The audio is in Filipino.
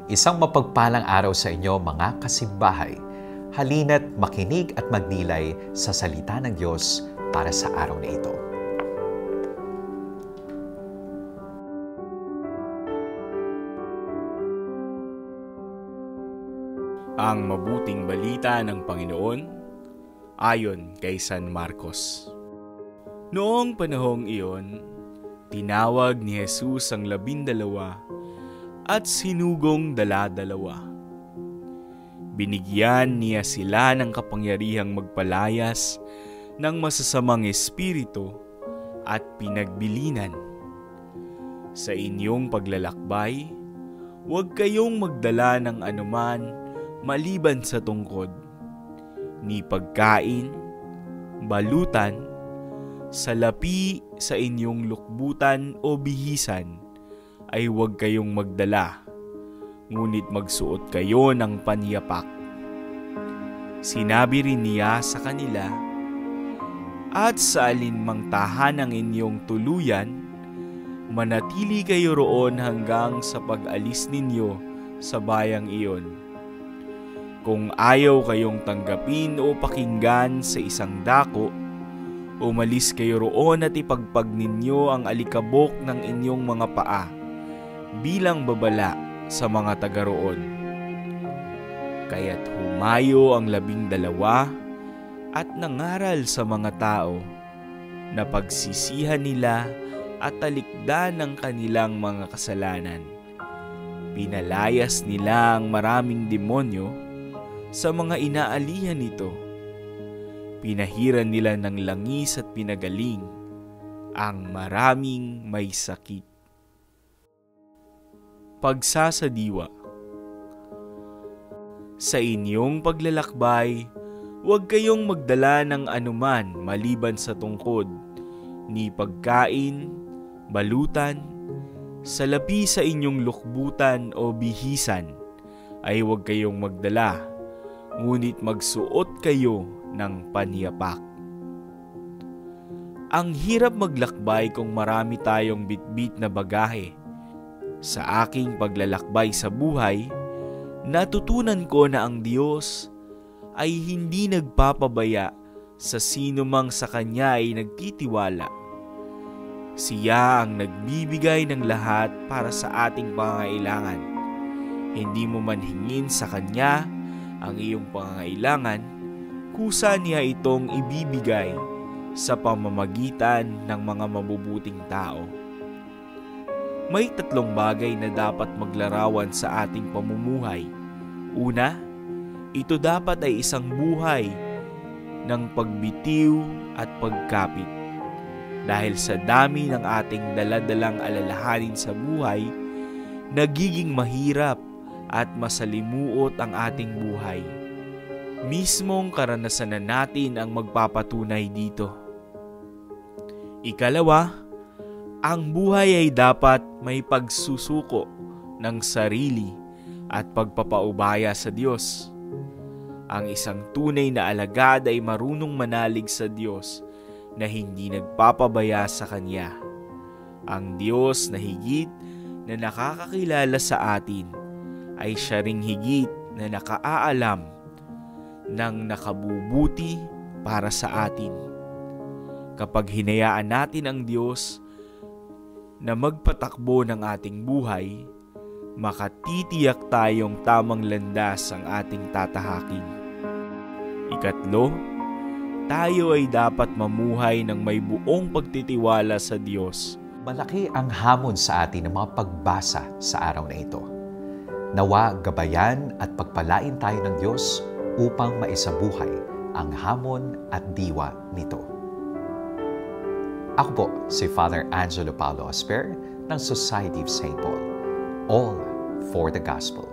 Isang mapagpalang araw sa inyo mga kasimbahay. Halina't makinig at magdilay sa salita ng Diyos para sa araw na ito. Ang mabuting balita ng Panginoon ayon kay San Marcos. Noong panahong iyon, tinawag ni Jesus ang 12 at sinugong dala-dalawa. Binigyan niya sila ng kapangyarihang magpalayas ng masasamang espiritu at pinagbilinan. Sa inyong paglalakbay, huwag kayong magdala ng anuman maliban sa tungkod, ni pagkain, balutan, salapi sa inyong lukbutan o bihisan, ay huwag kayong magdala, ngunit magsuot kayo ng panyapak. Sinabi rin niya sa kanila, at sa alinmang tahanang inyong tuluyan, manatili kayo roon hanggang sa pag-alis ninyo sa bayang iyon. Kung ayaw kayong tanggapin o pakinggan sa isang dako, umalis kayo roon at ipagpag ninyo ang alikabok ng inyong mga paa bilang babala sa mga taga roon. Kaya't humayo ang 12 at nangaral sa mga tao na pagsisihan nila at talikdan ng kanilang mga kasalanan. Pinalayas nila ang maraming demonyo sa mga inaalihan nito. Pinahiran nila ng langis at pinagaling ang maraming may sakit. Pagsasadiwa. Sa inyong paglalakbay, huwag kayong magdala ng anuman maliban sa tungkod, ni pagkain, balutan, salapi sa inyong lukbutan o bihisan, ay huwag kayong magdala, ngunit magsuot kayo ng panyapak. Ang hirap maglakbay kung marami tayong bitbit na bagahe. Sa aking paglalakbay sa buhay, natutunan ko na ang Diyos ay hindi nagpapabaya sa sino mang sa Kanya ay nagtitiwala. Siya ang nagbibigay ng lahat para sa ating pangangailangan. Hindi mo man hingin sa Kanya ang iyong pangangailangan, kusa niya itong ibibigay sa pamamagitan ng mga mabubuting tao. May 3 bagay na dapat maglarawan sa ating pamumuhay. Una, ito dapat ay isang buhay ng pagbitiw at pagkapit. Dahil sa dami ng ating daladalang alalahanin sa buhay, nagiging mahirap at masalimuot ang ating buhay. Mismong karanasan na natin ang magpapatunay dito. Ikalawa, ang buhay ay dapat may pagsusuko ng sarili at pagpapaubaya sa Diyos. Ang isang tunay na alagad ay marunong manalig sa Diyos na hindi nagpapabaya sa Kanya. Ang Diyos na higit na nakakakilala sa atin ay siya ring higit na nakaaalam ng nakabubuti para sa atin. Kapag hinayaan natin ang Diyos na magpatakbo ng ating buhay, makatitiyak tayong tamang landas ang ating tatahakin. Ikatlo, tayo ay dapat mamuhay ng may buong pagtitiwala sa Diyos. Malaki ang hamon sa atin ng mga pagbasa sa araw na ito. Nawa gabayan at pagpalain tayo ng Diyos upang maisabuhay ang hamon at diwa nito. Ako po si Father Angelo Paulo Asper ng Society of St. Paul. All for the Gospel.